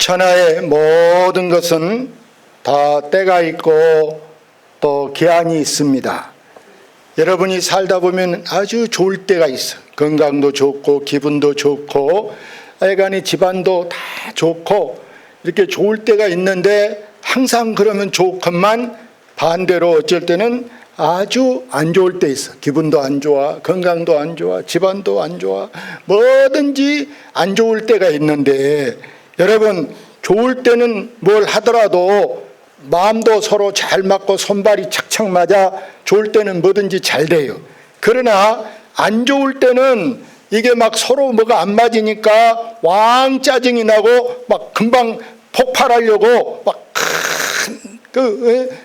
천하의 모든 것은 다 때가 있고 또 기한이 있습니다. 여러분이 살다 보면 아주 좋을 때가 있어. 건강도 좋고 기분도 좋고 애간이 집안도 다 좋고 이렇게 좋을 때가 있는데 항상 그러면 좋건만 반대로 어쩔 때는 아주 안 좋을 때 있어. 기분도 안 좋아, 건강도 안 좋아, 집안도 안 좋아, 뭐든지 안 좋을 때가 있는데 여러분 좋을 때는 뭘 하더라도 마음도 서로 잘 맞고 손발이 착착 맞아 좋을 때는 뭐든지 잘 돼요. 그러나 안 좋을 때는 이게 막 서로 뭐가 안 맞으니까 왕 짜증이 나고 막 금방 폭발하려고 막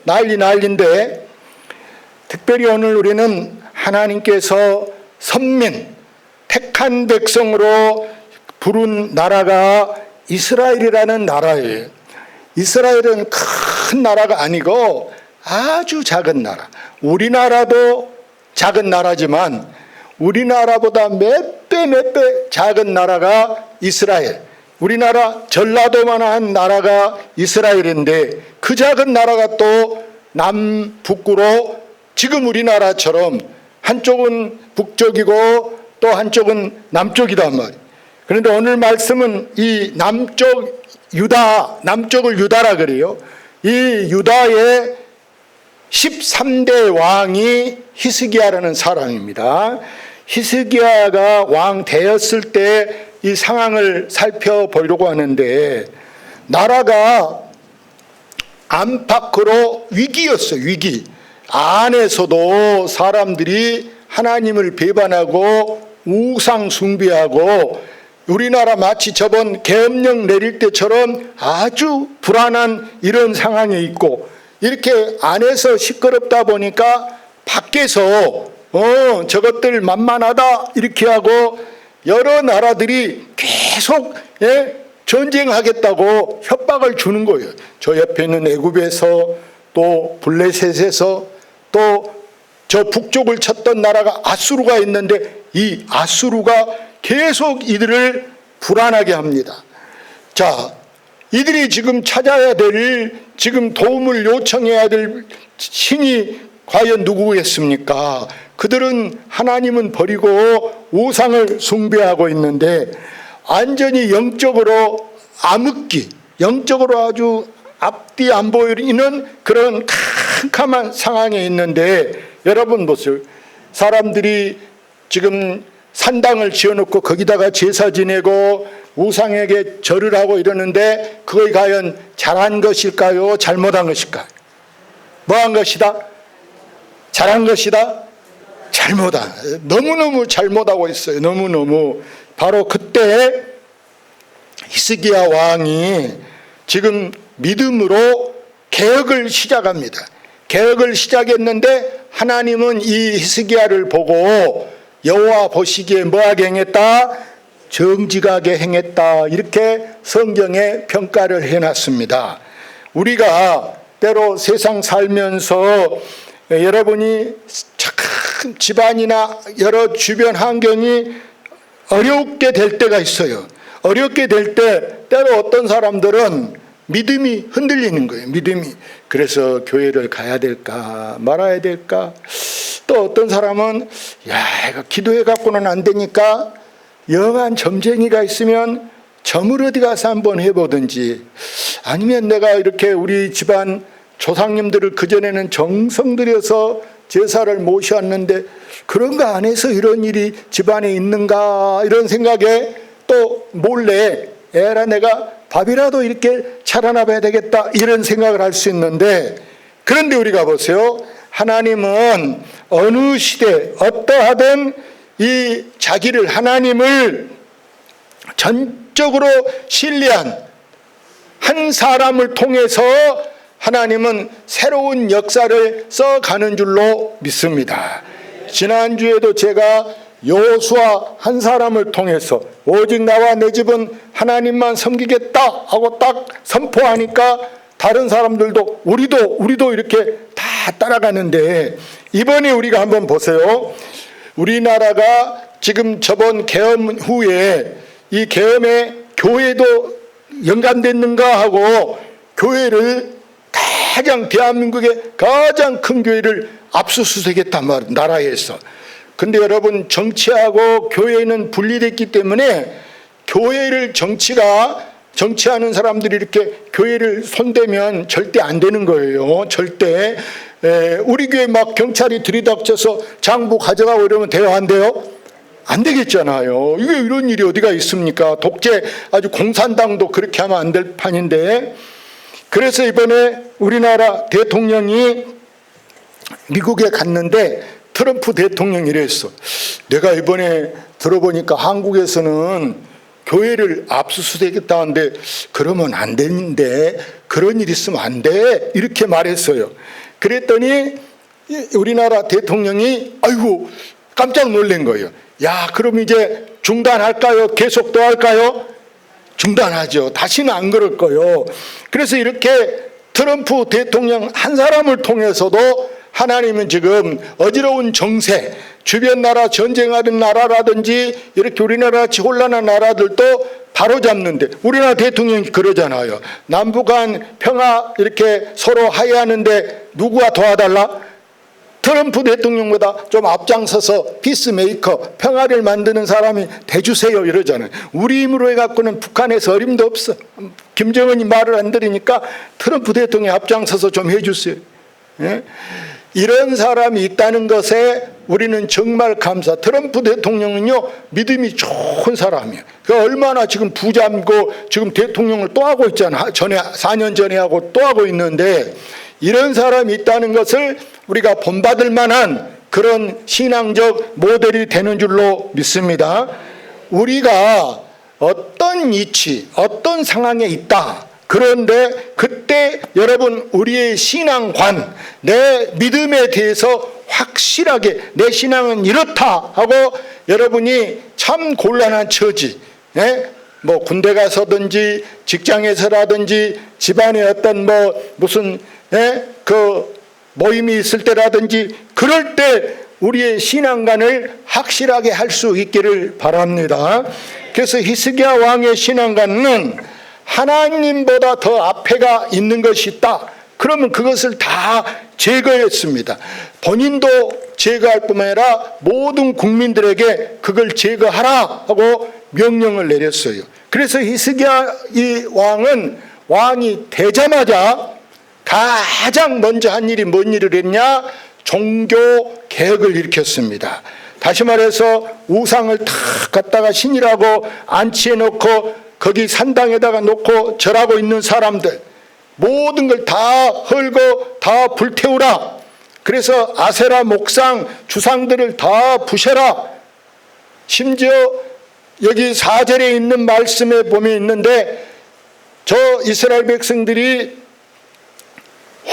난리인데 특별히 오늘 우리는 하나님께서 선민, 택한 백성으로 부른 나라가 이스라엘이라는 나라예요. 이스라엘은 큰 나라가 아니고 아주 작은 나라. 우리나라도 작은 나라지만 우리나라보다 몇 배 작은 나라가 이스라엘. 우리나라 전라도만한 나라가 이스라엘인데 그 작은 나라가 또 남북으로 지금 우리나라처럼 한쪽은 북쪽이고 또 한쪽은 남쪽이단 말이에요. 그런데 오늘 말씀은 이 남쪽 유다, 남쪽을 유다라 그래요. 이 유다의 13대 왕이 히스기야라는 사람입니다. 히스기야가 왕 되었을 때 이 상황을 살펴보려고 하는데 나라가 안팎으로 위기였어요. 위기. 안에서도 사람들이 하나님을 배반하고 우상 숭배하고 우리나라 마치 저번 계엄령 내릴 때처럼 아주 불안한 이런 상황에 있고 이렇게 안에서 시끄럽다 보니까 밖에서 저것들 만만하다 이렇게 하고 여러 나라들이 계속 전쟁하겠다고 협박을 주는 거예요. 저 옆에 있는 애굽에서 또 블레셋에서 또 저 북쪽을 쳤던 나라가 아수르가 있는데 이 아수르가 계속 이들을 불안하게 합니다. 자, 이들이 지금 찾아야 될, 지금 도움을 요청해야 될 신이 과연 누구겠습니까? 그들은 하나님은 버리고 우상을 숭배하고 있는데 완전히 영적으로 암흑기, 영적으로 아주 앞뒤 안 보이는 그런 캄캄한 상황에 있는데 여러분 보세요. 사람들이 지금 산당을 지어놓고 거기다가 제사 지내고 우상에게 절을 하고 이러는데 그걸 과연 잘한 것일까요? 잘못한 것일까요? 뭐한 것이다? 잘한 것이다? 잘못한. 너무너무 잘못하고 있어요. 너무너무. 바로 그때 히스기야 왕이 지금 믿음으로 개혁을 시작합니다. 개혁을 시작했는데 하나님은 이 히스기야를 보고 여호와 보시기에 뭐하게 행했다? 정직하게 행했다. 이렇게 성경에 평가를 해놨습니다. 우리가 때로 세상 살면서 여러분이 참 집안이나 여러 주변 환경이 어렵게 될 때가 있어요. 어렵게 될 때 때로 어떤 사람들은 믿음이 흔들리는 거예요. 믿음이. 그래서 교회를 가야 될까 말아야 될까. 또 어떤 사람은 이거 기도해 갖고는 안 되니까 영한 점쟁이가 있으면 점을 어디 가서 한번 해보든지 아니면 내가 이렇게 우리 집안 조상님들을 그전에는 정성 들여서 제사를 모셨는데 그런 거 안 해서 이런 일이 집안에 있는가 이런 생각에 또 몰래 에라 내가 밥이라도 이렇게 차려놔 봐야 되겠다 이런 생각을 할 수 있는데 그런데 우리가 보세요. 하나님은 어느 시대 어떠하든 이 자기를 하나님을 전적으로 신뢰한 한 사람을 통해서 하나님은 새로운 역사를 써가는 줄로 믿습니다. 지난주에도 제가 여호수아 한 사람을 통해서 오직 나와 내 집은 하나님만 섬기겠다 하고 딱 선포하니까 다른 사람들도 우리도 이렇게 다 따라가는데 이번에 우리가 한번 보세요. 우리나라가 지금 저번 계엄 후에 이 계엄에 교회도 연관됐는가 하고 교회를 대한민국의 가장 큰 교회를 압수수색했단 말이에요, 나라에서. 근데 여러분, 정치하고 교회는 분리됐기 때문에 교회를 정치하는 사람들이 이렇게 교회를 손대면 절대 안 되는 거예요. 절대. 우리 교회 막 경찰이 들이닥쳐서 장부 가져가고 이러면 돼요, 안 돼요? 안 되겠잖아요. 이게 이런 일이 어디가 있습니까? 독재, 아주 공산당도 그렇게 하면 안 될 판인데. 그래서 이번에 우리나라 대통령이 미국에 갔는데 트럼프 대통령이 이랬어. 내가 이번에 들어보니까 한국에서는 교회를 압수수색했다는데 그러면 안 되는데, 그런 일 있으면 안 돼, 이렇게 말했어요. 그랬더니 우리나라 대통령이 아이고 깜짝 놀란 거예요. 야, 그럼 이제 중단할까요? 계속 또 할까요? 중단하죠. 다시는 안 그럴 거예요. 그래서 이렇게 트럼프 대통령 한 사람을 통해서도 하나님은 지금 어지러운 정세, 주변 나라, 전쟁하는 나라라든지 이렇게 우리나라 같이 혼란한 나라들도 바로잡는데, 우리나라 대통령이 그러잖아요. 남북한 평화 이렇게 서로 하야하는데 누구가 도와달라? 트럼프 대통령보다 좀 앞장서서 피스메이커, 평화를 만드는 사람이 돼주세요, 이러잖아요. 우리 힘으로 해갖고는 북한에서 어림도 없어. 김정은이 말을 안 들으니까 트럼프 대통령이 앞장서서 좀 해주세요. 예? 이런 사람이 있다는 것에 우리는 정말 감사. 트럼프 대통령은요, 믿음이 좋은 사람이에요. 그 얼마나 지금 부자고 지금 대통령을 또 하고 있잖아. 4년 전에 하고 또 하고 있는데, 이런 사람이 있다는 것을 우리가 본받을 만한 그런 신앙적 모델이 되는 줄로 믿습니다. 우리가 어떤 위치, 어떤 상황에 있다. 그런데 그때 여러분, 우리의 신앙관, 내 믿음에 대해서 확실하게 내 신앙은 이렇다 하고 여러분이 참 곤란한 처지, 뭐 군대 가서든지 직장에서라든지 집안에 어떤 무슨 그 모임이 있을 때라든지, 그럴 때 우리의 신앙관을 확실하게 할 수 있기를 바랍니다. 그래서 히스기야 왕의 신앙관은 하나님보다 더 앞에가 있는 것이 있다. 그러면 그것을 다 제거했습니다. 본인도 제거할 뿐만 아니라 모든 국민들에게 그걸 제거하라 하고 명령을 내렸어요. 그래서 히스기야 이 왕이 되자마자 가장 먼저 한 일이 뭔 일을 했냐? 종교 개혁을 일으켰습니다. 다시 말해서 우상을 탁 갖다가 신이라고 안치해 놓고 거기 산당에다가 놓고 절하고 있는 사람들 모든 걸 다 헐고 다 불태우라. 그래서 아세라 목상 주상들을 다 부셔라. 심지어 여기 4절에 있는 말씀에 보면 있는데, 저 이스라엘 백성들이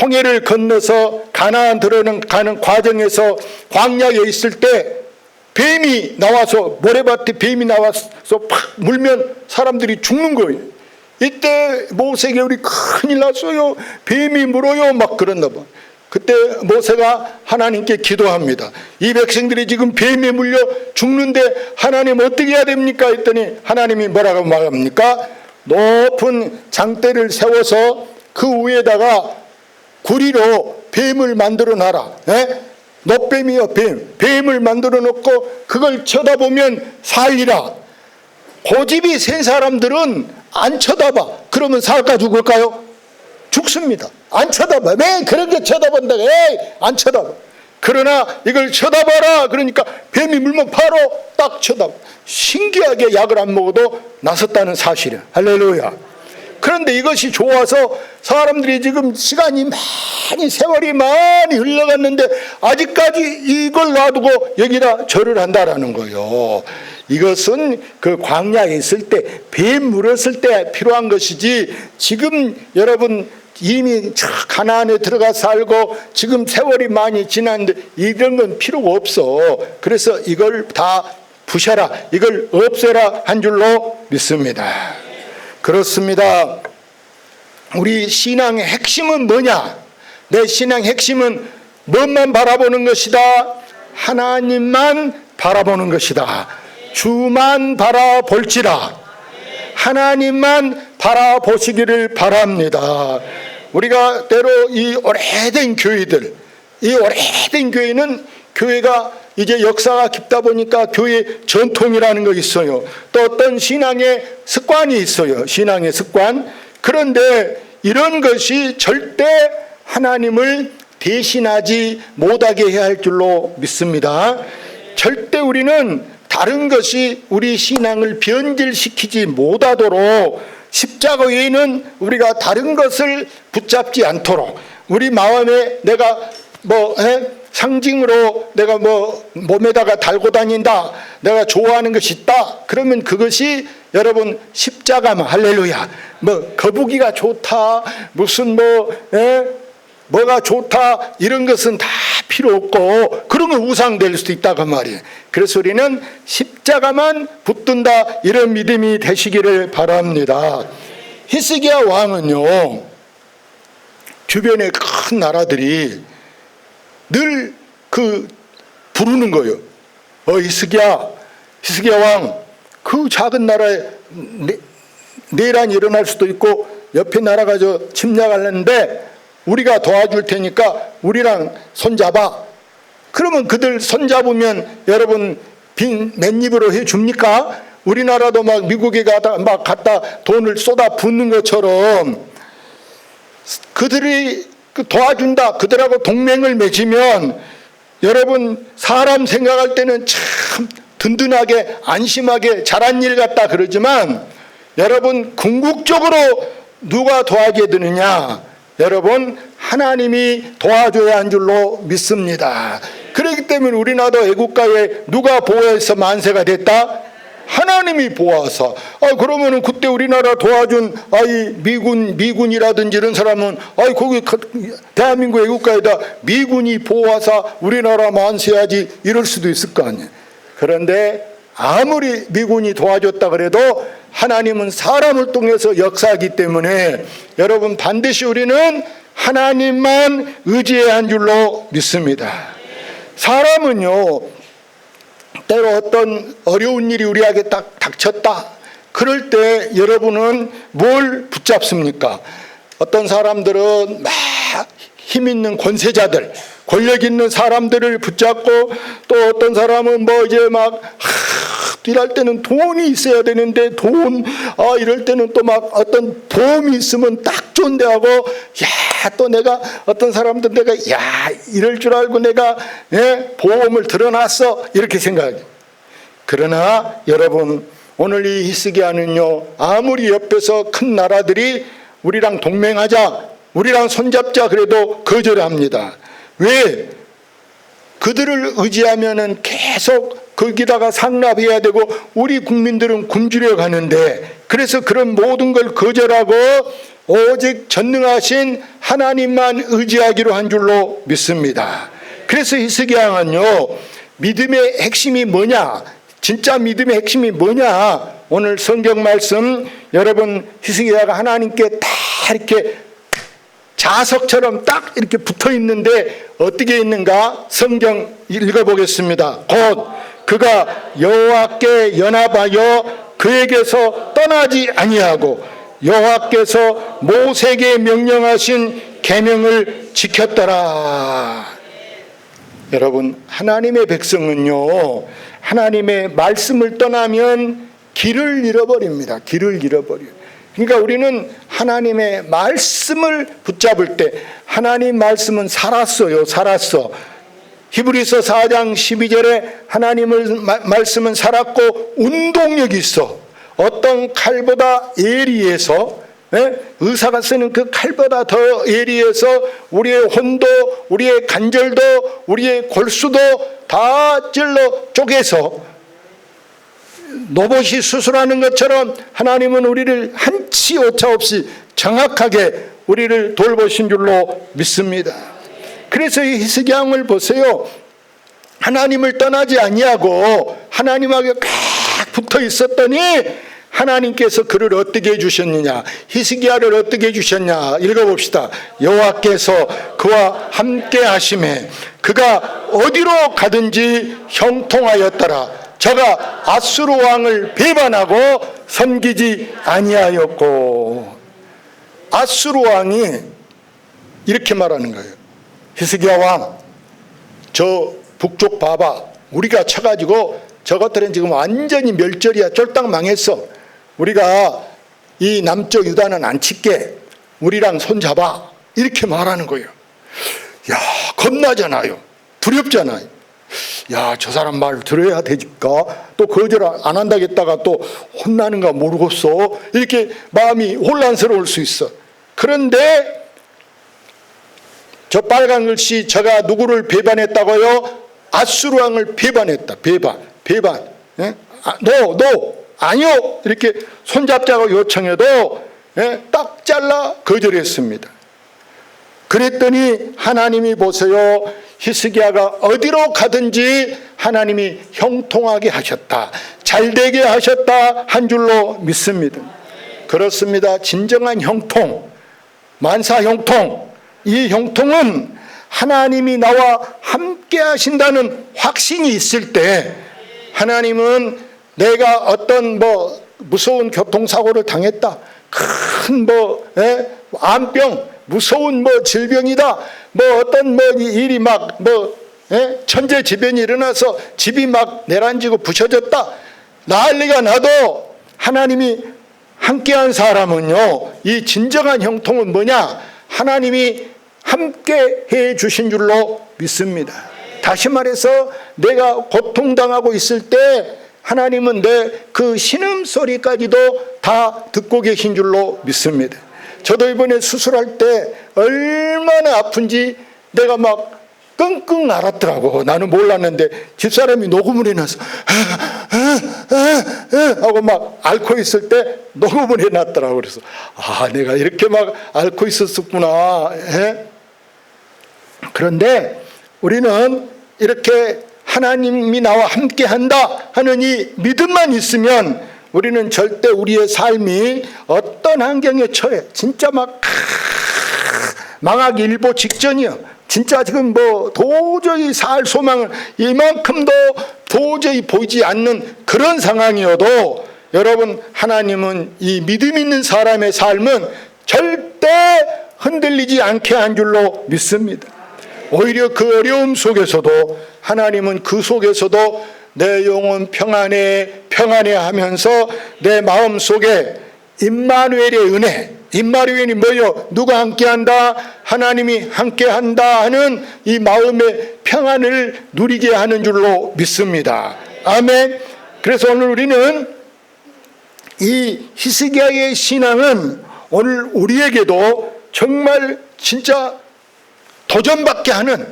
홍해를 건너서 가나안 들어가는 과정에서 광야에 있을 때 뱀이 나와서, 모래밭에 뱀이 나와서 팍 물면 사람들이 죽는 거예요. 이때 모세에게 우리 큰일 났어요, 뱀이 물어요, 막 그런다 봐. 그때 모세가 하나님께 기도합니다. 이 백성들이 지금 뱀에 물려 죽는데 하나님 어떻게 해야 됩니까? 했더니 하나님이 뭐라고 말합니까? 높은 장대를 세워서 그 위에다가 구리로 뱀을 만들어 놔라. 놋뱀이요, 뱀을 만들어 놓고 그걸 쳐다보면 살리라. 고집이 센 사람들은 안 쳐다봐. 그러면 살까 죽을까요? 죽습니다. 안 쳐다봐. 왜 그렇게 쳐다본다? 에이, 안 쳐다봐. 그러나 이걸 쳐다봐라. 그러니까 뱀이 물면 바로 딱 쳐다봐. 신기하게 약을 안 먹어도 나섰다는 사실이야. 할렐루야. 그런데 이것이 좋아서 사람들이 지금 시간이 세월이 많이 흘러갔는데 아직까지 이걸 놔두고 여기다 절을 한다라는 거예요. 이것은 그 광야에 있을 때, 뱀 물었을 때 필요한 것이지, 지금 여러분 이미 가나안에 들어가 살고 지금 세월이 많이 지났는데 이런 건 필요가 없어. 그래서 이걸 다 부셔라, 이걸 없애라 한 줄로 믿습니다. 그렇습니다. 우리 신앙의 핵심은 뭐냐? 내 신앙의 핵심은 뭐만 바라보는 것이다? 하나님만 바라보는 것이다. 주만 바라볼지라. 하나님만 바라보시기를 바랍니다. 우리가 때로 이 오래된 교회들, 이 오래된 교회는 교회가 이제 역사가 깊다 보니까 교회 전통이라는 거 있어요. 또 어떤 신앙의 습관이 있어요. 신앙의 습관. 그런데 이런 것이 절대 하나님을 대신하지 못하게 해야 할 줄로 믿습니다. 절대 우리는 다른 것이 우리 신앙을 변질시키지 못하도록 십자가 외에는 우리가 다른 것을 붙잡지 않도록 우리 마음에 내가 상징으로 내가 몸에다가 달고 다닌다, 내가 좋아하는 것이 있다, 그러면 그것이 여러분 십자가만, 할렐루야, 거북이가 좋다, 무슨 뭐가 좋다, 이런 것은 다 필요 없고 그런 건 우상될 수도 있다고 말이에요. 그래서 우리는 십자가만 붙든다, 이런 믿음이 되시기를 바랍니다. 히스기야 왕은요, 주변의 큰 나라들이 늘 부르는 거예요. 히스기야 왕, 그 작은 나라에 내란이 일어날 수도 있고 옆에 나라가 침략하려는데 우리가 도와줄 테니까 우리랑 손잡아. 그러면 그들 손잡으면 여러분 빈 맨입으로 해줍니까? 우리나라도 막 미국에 갖다 돈을 쏟아 붓는 것처럼 그들이 도와준다, 그들하고 동맹을 맺으면 여러분 사람 생각할 때는 참 든든하게 안심하게 잘한 일 같다 그러지만 여러분 궁극적으로 누가 도와줘야 되느냐? 여러분 하나님이 도와줘야 한 줄로 믿습니다. 그렇기 때문에 우리나라도 애국가에 누가 보호해서 만세가 됐다? 하나님이 보호하사. 그러면은 그때 우리나라 도와준 미군이라든지 이런 사람은 거기 대한민국 애국가에다 미군이 보호하사 우리나라 만세하지 이럴 수도 있을 거 아니에요. 그런데 아무리 미군이 도와줬다 그래도 하나님은 사람을 통해서 역사하기 때문에 여러분 반드시 우리는 하나님만 의지해야 한 줄로 믿습니다. 사람은요, 때로 어떤 어려운 일이 우리에게 딱 닥쳤다, 그럴 때 여러분은 뭘 붙잡습니까? 어떤 사람들은 막 힘 있는 권세자들, 권력 있는 사람들을 붙잡고, 또 어떤 사람은 이럴 때는 돈이 있어야 되는데 이럴 때는 또 막 어떤 보험이 있으면 딱 좋은데 하고, 또 내가 어떤 사람들 내가 이럴 줄 알고 내가 보험을 들어놨어, 이렇게 생각해요. 그러나 여러분, 오늘 이 히스기야는요, 아무리 옆에서 큰 나라들이 우리랑 동맹하자, 우리랑 손잡자 그래도 거절합니다. 왜? 그들을 의지하면은 계속 거기다가 상납해야 되고 우리 국민들은 굶주려 가는데, 그래서 그런 모든 걸 거절하고 오직 전능하신 하나님만 의지하기로 한 줄로 믿습니다. 그래서 히스기야 왕은요, 믿음의 핵심이 뭐냐, 진짜 믿음의 핵심이 뭐냐, 오늘 성경 말씀 여러분 히스기야가 하나님께 다 이렇게 자석처럼 딱 이렇게 붙어 있는데 어떻게 있는가? 성경 읽어보겠습니다. 곧 그가 여호와께 연합하여 그에게서 떠나지 아니하고 여호와께서 모세에게 명령하신 계명을 지켰더라. 여러분, 하나님의 백성은요, 하나님의 말씀을 떠나면 길을 잃어버립니다. 길을 잃어버려요. 그러니까 우리는 하나님의 말씀을 붙잡을 때, 하나님 말씀은 살았어요. 살았어. 히브리서 4장 12절에 하나님의 말씀은 살았고 운동력이 있어. 어떤 칼보다 예리해서, 의사가 쓰는 그 칼보다 더 예리해서 우리의 혼도, 우리의 관절도, 우리의 골수도 다 찔러 쪼개서 로봇이 수술하는 것처럼 하나님은 우리를 한치 오차 없이 정확하게 우리를 돌보신 줄로 믿습니다. 그래서 이 히스기야 왕을 보세요. 하나님을 떠나지 아니하고 하나님하고 꽉 붙어 있었더니 하나님께서 그를 어떻게 해주셨느냐, 히스기야를 어떻게 해주셨냐, 읽어봅시다. 여호와께서 그와 함께 하심에 그가 어디로 가든지 형통하였더라. 저가 앗수르 왕을 배반하고 섬기지 아니하였고. 앗수르 왕이 이렇게 말하는 거예요. 히스기야 왕, 저 북쪽 봐봐. 우리가 쳐가지고 저것들은 지금 완전히 멸절이야. 쫄딱 망했어. 우리가 이 남쪽 유다는 안 칠게. 우리랑 손잡아. 이렇게 말하는 거예요. 야, 겁나잖아요. 두렵잖아요. 야, 저 사람 말 들어야 되니까 또 거절 안 한다겠다가 또 혼나는가 모르겠어. 이렇게 마음이 혼란스러울 수 있어. 그런데 저 빨간 글씨, 저가 누구를 배반했다고요? 앗수르 왕을 배반했다. 배반. 예? 너 아니요. 이렇게 손잡자고 요청해도 딱 잘라 거절했습니다. 그랬더니 하나님이 보세요. 히스기야가 어디로 가든지 하나님이 형통하게 하셨다. 잘되게 하셨다 한 줄로 믿습니다. 그렇습니다. 진정한 형통, 만사 형통. 이 형통은 하나님이 나와 함께 하신다는 확신이 있을 때, 하나님은 내가 어떤 무서운 교통사고를 당했다, 큰 암병, 무서운 질병이다, 어떤 일이 천재지변이 일어나서 집이 막 내란지고 부셔졌다, 난리가 나도 하나님이 함께한 사람은요, 이 진정한 형통은 뭐냐? 하나님이 함께 해 주신 줄로 믿습니다. 다시 말해서 내가 고통당하고 있을 때 하나님은 내 그 신음소리까지도 다 듣고 계신 줄로 믿습니다. 저도 이번에 수술할 때 얼마나 아픈지 내가 막 끙끙 앓았더라고. 나는 몰랐는데 집사람이 녹음을 해놔서 하고 막 앓고 있을 때 녹음을 해놨더라고. 그래서 내가 이렇게 막 앓고 있었구나. 그런데 우리는 이렇게 하나님이 나와 함께 한다 하는 이 믿음만 있으면 우리는 절대 우리의 삶이 어떤 환경에 처해, 진짜 막 망하기 일보 직전이요, 진짜 지금 도저히 살 소망을 이만큼도 도저히 보이지 않는 그런 상황이어도, 여러분, 하나님은 이 믿음 있는 사람의 삶은 절대 흔들리지 않게 한 줄로 믿습니다. 오히려 그 어려움 속에서도 하나님은 그 속에서도 내 영혼 평안해 하면서 내 마음 속에 임마누엘의 은혜, 임마누엘이 뭐요? 누가 함께한다? 하나님이 함께한다 하는 이 마음의 평안을 누리게 하는 줄로 믿습니다. 아멘. 그래서 오늘 우리는 이 히스기야의 신앙은 오늘 우리에게도 정말 진짜 도전받게 하는,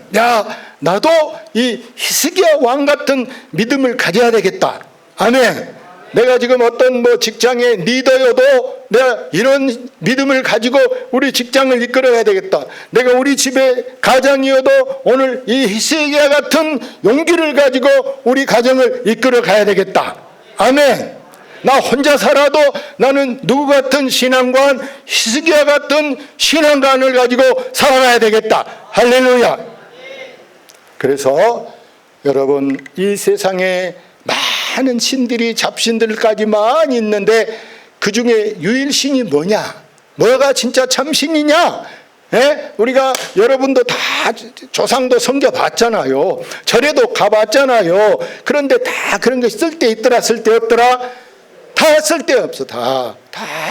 나도 이 히스기야 왕 같은 믿음을 가져야 되겠다. 아멘. 내가 지금 어떤 직장의 리더여도 내가 이런 믿음을 가지고 우리 직장을 이끌어야 되겠다. 내가 우리 집의 가장이어도 오늘 이 히스기야 같은 용기를 가지고 우리 가정을 이끌어 가야 되겠다. 아멘. 나 혼자 살아도 나는 누구 같은 신앙관, 히스기야 같은 신앙관을 가지고 살아가야 되겠다. 할렐루야. 그래서 여러분, 이 세상에 많은 신들이 잡신들까지만 있는데 그 중에 유일신이 뭐냐? 뭐가 진짜 참신이냐? 우리가 여러분도 다 조상도 섬겨봤잖아요. 절에도 가봤잖아요. 그런데 다 그런 것이 쓸데 있더라, 쓸데 없더라? 다 쓸데없어. 다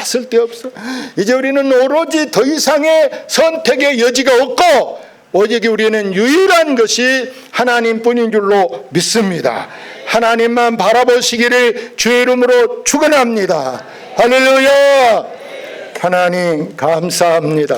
쓸데없어. 이제 우리는 오로지 더 이상의 선택의 여지가 없고 오직 우리는 유일한 것이 하나님뿐인 줄로 믿습니다. 하나님만 바라보시기를 주의 이름으로 축원합니다. 할렐루야. 하나님 감사합니다.